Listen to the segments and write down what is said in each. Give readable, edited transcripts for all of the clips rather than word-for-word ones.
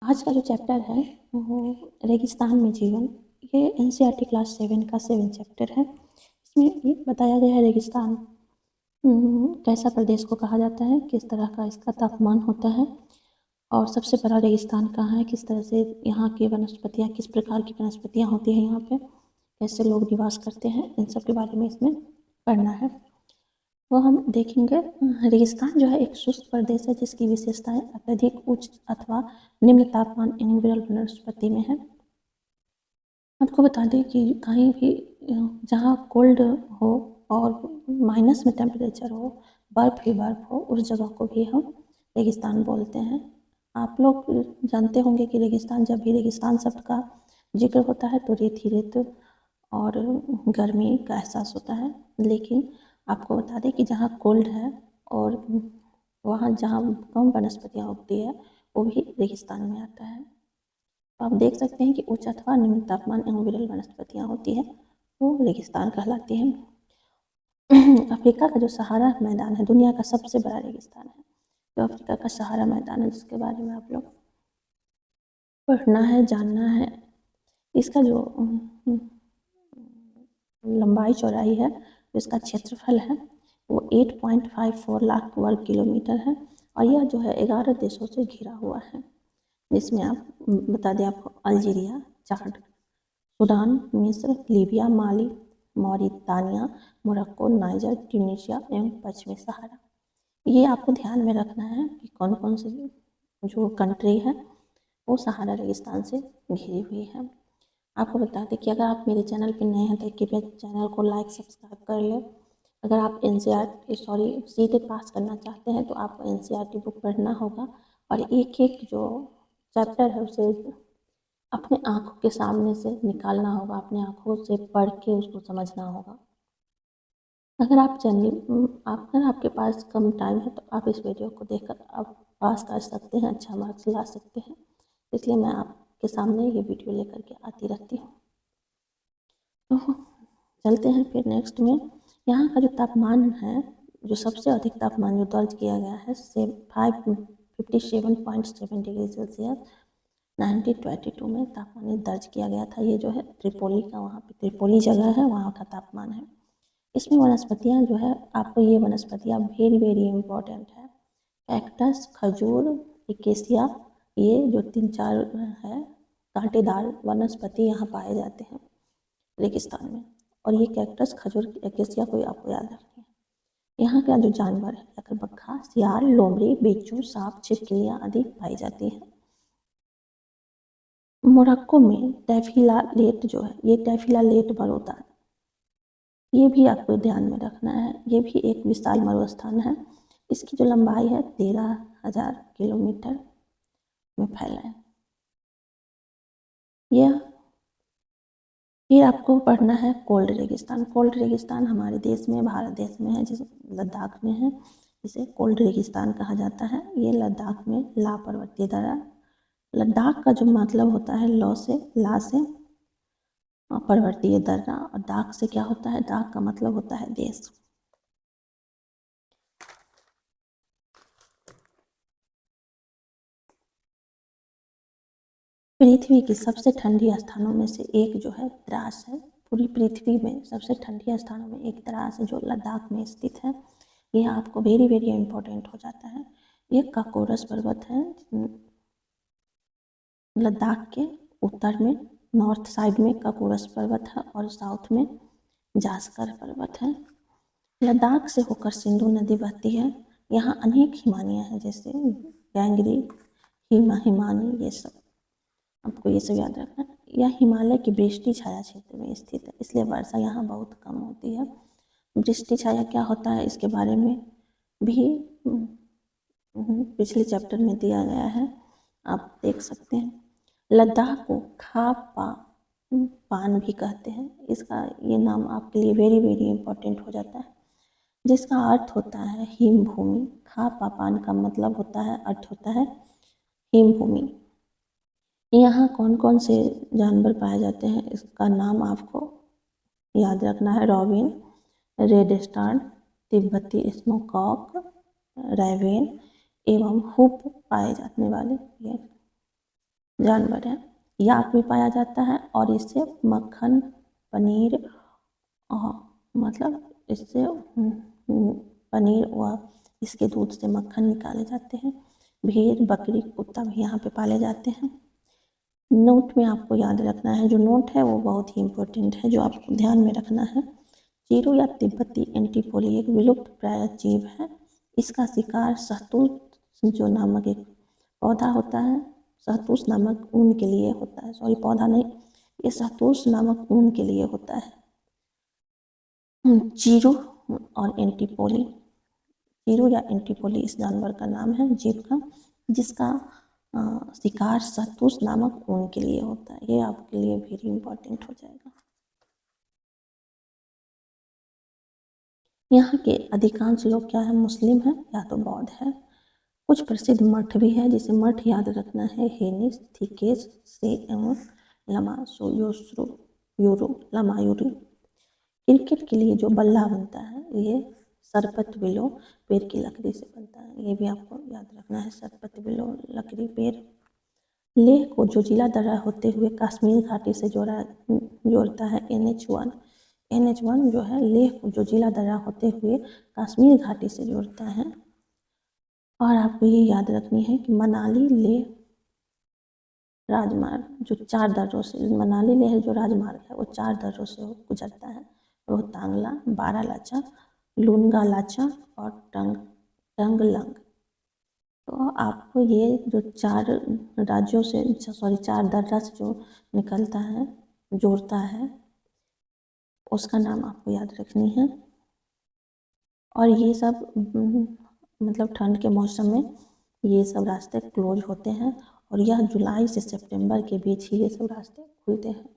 आज का जो चैप्टर है वो रेगिस्तान में जीवन, ये एनसीईआरटी क्लास 7 का 7 चैप्टर है। इसमें ये बताया गया है रेगिस्तान कैसा प्रदेश को कहा जाता है, किस तरह का इसका तापमान होता है और सबसे बड़ा रेगिस्तान कहाँ है, किस तरह से यहाँ की वनस्पतियाँ, किस प्रकार की वनस्पतियाँ होती हैं यहाँ पे, कैसे लोग निवास करते हैं, इन सब के बारे में इसमें पढ़ना है। वो हम देखेंगे। रेगिस्तान जो है एक शुष्क प्रदेश है जिसकी विशेषताएं अत्यधिक उच्च अथवा निम्न तापमान एवं विरल वनस्पति में है। आपको बता दें कि कहीं भी जहाँ कोल्ड हो और माइनस में टेम्परेचर हो, बर्फ़ ही बर्फ़ हो, उस जगह को भी हम रेगिस्तान बोलते हैं। आप लोग जानते होंगे कि रेगिस्तान, जब भी रेगिस्तान शब्द का जिक्र होता है तो रेत ही रेत और गर्मी का एहसास होता है। लेकिन आपको बता दें कि जहाँ कोल्ड है और वहाँ जहाँ कम वनस्पतियाँ उगती है वो भी रेगिस्तान में आता है। आप देख सकते हैं कि उच्च अथवा निम्न तापमान एवं विरल वनस्पतियाँ होती है वो रेगिस्तान कहलाती हैं। अफ्रीका का जो सहारा मैदान है दुनिया का सबसे बड़ा रेगिस्तान है। तो अफ्रीका का सहारा मैदान है जिसके बारे में आप लोग पढ़ना है, जानना है। इसका जो लंबाई चौड़ाई है, इसका क्षेत्रफल है वो 8.54 लाख वर्ग किलोमीटर है और यह जो है 11 देशों से घिरा हुआ है, जिसमें आप बता दें आपको अल्जीरिया, चाड, सूडान, मिस्र, लीबिया, माली, मॉरितानिया, मोरक्को, नाइजर, ट्यूनीशिया एवं पश्चिमी सहारा। ये आपको ध्यान में रखना है कि कौन कौन से जो कंट्री है वो सहारा रेगिस्तान से घिरी हुई है। आपको बता दें कि अगर आप मेरे चैनल पर नए हैं तो कृपया चैनल को लाइक सब्सक्राइब कर लें। अगर आप सीटेट पास करना चाहते हैं तो आपको एनसीईआरटी बुक पढ़ना होगा और एक एक जो चैप्टर है उसे अपने आँखों के सामने से निकालना होगा, अपने आँखों से पढ़ के उसको समझना होगा। अगर आपके पास कम टाइम है तो आप इस वीडियो को देखकर आप पास कर सकते हैं, अच्छा मार्क्स ला सकते हैं। इसलिए मैं आपके सामने ये वीडियो लेकर के आती रहती हूँ। तो चलते हैं फिर नेक्स्ट में। यहाँ का जो तापमान है, जो सबसे अधिक तापमान जो दर्ज किया गया है 57.7 डिग्री सेल्सियस 1922 में तापमान दर्ज किया गया था। ये जो है त्रिपोली का, वहाँ पे त्रिपोली जगह है, वहाँ का तापमान है। इसमें वनस्पतियाँ जो है, आपको ये वनस्पतियाँ वेरी वेरी इम्पोर्टेंट है। कैक्टस, खजूर, एकेसिया, ये जो 3-4 है कांटेदार वनस्पति यहाँ पाए जाते हैं रेगिस्तान में। और ये कैक्टस, खजूर, एकेसिया को आपको याद रखना है। यहाँ का जो जानवर है, लकड़बग्घा, सियार, लोमड़ी, बिच्छू, सांप, छिपकलियाँ आदि पाई जाती हैं। मोरक्को में टैफिला लेट जो है, ये टैफिला लेट मरुस्थान, ये भी आपको ध्यान में रखना है। ये भी एक विशाल मरुस्थान है। इसकी जो लंबाई है 13,000 किलोमीटर में फैला है। यह फिर आपको पढ़ना है कोल्ड रेगिस्तान। कोल्ड रेगिस्तान हमारे देश में, भारत देश में है, जिस लद्दाख में है, इसे कोल्ड रेगिस्तान कहा जाता है। ये लद्दाख में ला पर्वतीय दर्रा, लद्दाख का जो मतलब होता है ला से पर्वतीय दर्रा, और दाख से क्या होता है, दाख का मतलब होता है देश। पृथ्वी की सबसे ठंडी स्थानों में से एक जो है द्रास है। पूरी पृथ्वी में सबसे ठंडी स्थानों में एक द्रास है जो लद्दाख में स्थित है। यह आपको वेरी वेरी इम्पोर्टेंट हो जाता है। ये काकोरस पर्वत है लद्दाख के उत्तर में, नॉर्थ साइड में काकोरस पर्वत है और साउथ में जास्कर पर्वत है। लद्दाख से होकर सिंधु नदी बहती है। यहाँ अनेक हिमानियाँ हैं, जैसे गैंगरी, हिमानी, ये सब आपको ये सब याद रखना। यह हिमालय की वृष्टि छाया क्षेत्र में स्थित है, इसलिए वर्षा यहाँ बहुत कम होती है। वृष्टि छाया क्या होता है इसके बारे में भी पिछले चैप्टर में दिया गया है, आप देख सकते हैं। लद्दाख को खा पा पान भी कहते हैं। इसका ये नाम आपके लिए वेरी वेरी इंपॉर्टेंट हो जाता है, जिसका अर्थ होता है हिम भूमि। खा पा पान का मतलब होता है, अर्थ होता है हिम भूमि। यहाँ कौन कौन से जानवर पाए जाते हैं इसका नाम आपको याद रखना है। रॉबिन, रेड स्टार, तिब्बती स्नोकॉक, रैवेन एवं हुप पाए जाने वाले ये जानवर है। याक भी पाया जाता है और इससे मक्खन, पनीर और मतलब इससे पनीर व इसके दूध से मक्खन निकाले जाते हैं। भेड़, बकरी, कुत्ता भी यहाँ पे पाले जाते हैं। नोट में आपको याद रखना है, जो नोट है वो बहुत ही इम्पोर्टेंट है, जो आपको ध्यान में रखना है। चीरू या तिब्बती एंटीपोली एक विलुप्त प्राय जीव है। इसका शिकार शहतूश जो नामक एक पौधा होता है, शहतूश नामक ऊन के लिए होता है। सॉरी, पौधा नहीं, ये शहतूश नामक ऊन के लिए होता है। चीरू और एंटीपोली, चीरू या एंटीपोली इस जानवर का नाम है, जीव का, जिसका शिकार शहतूश नामक ऊन के लिए होता है। ये आपके लिए वेरी इंपॉर्टेंट हो जाएगा। यहाँ के अधिकांश लोग क्या है, मुस्लिम है या तो बौद्ध है। कुछ प्रसिद्ध मठ भी है, जिसे मठ याद रखना है, हेनिस, थिकेस, से एवं लमासोयोस्रो यूरो लमायूरी। क्रिकेट के लिए जो बल्ला बनता है ये सरपत विलो पेड़ की लकड़ी से बनता है, ये भी आपको याद रखना है, सरपत विलो लकड़ी पेड़। लेह को जोजिला दर्रा होते हुए कश्मीर घाटी से जोड़ता है NH1। NH1 जो है लेह को जोजिला दर्रा होते हुए कश्मीर घाटी से जोड़ता है। और आपको ये याद रखनी है कि मनाली लेह राजमार्ग जो 4 दर्रों से, मनाली लेह जो राजमार्ग है वो 4 दर्रों से गुजरता है, रोहतांगला, बारालाचा, लूनगालाचा और टंगलंग। तो आपको ये जो 4 राज्यों से, सॉरी 4 दर्रा से जो निकलता है, जोड़ता है, उसका नाम आपको याद रखनी है। और ये सब मतलब ठंड के मौसम में ये सब रास्ते क्लोज होते हैं और यह जुलाई से सितंबर के बीच ही ये सब रास्ते खुलते हैं।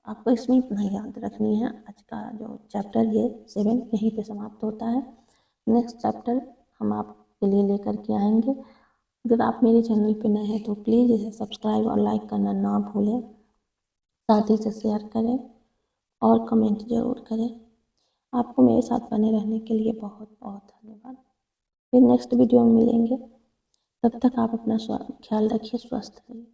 आपको इसमें इतना याद रखनी है। आज का जो चैप्टर ये 7 यहीं पे समाप्त होता है। नेक्स्ट चैप्टर हम आपके लिए लेकर के आएंगे। अगर आप मेरे चैनल पे नए हैं तो प्लीज़ इसे सब्सक्राइब और लाइक करना ना भूलें, साथ ही से शेयर करें और कमेंट ज़रूर करें। आपको मेरे साथ बने रहने के लिए बहुत बहुत धन्यवाद। फिर नेक्स्ट वीडियो में मिलेंगे, तब तक आप अपना ख्याल रखिए, स्वस्थ रहिए।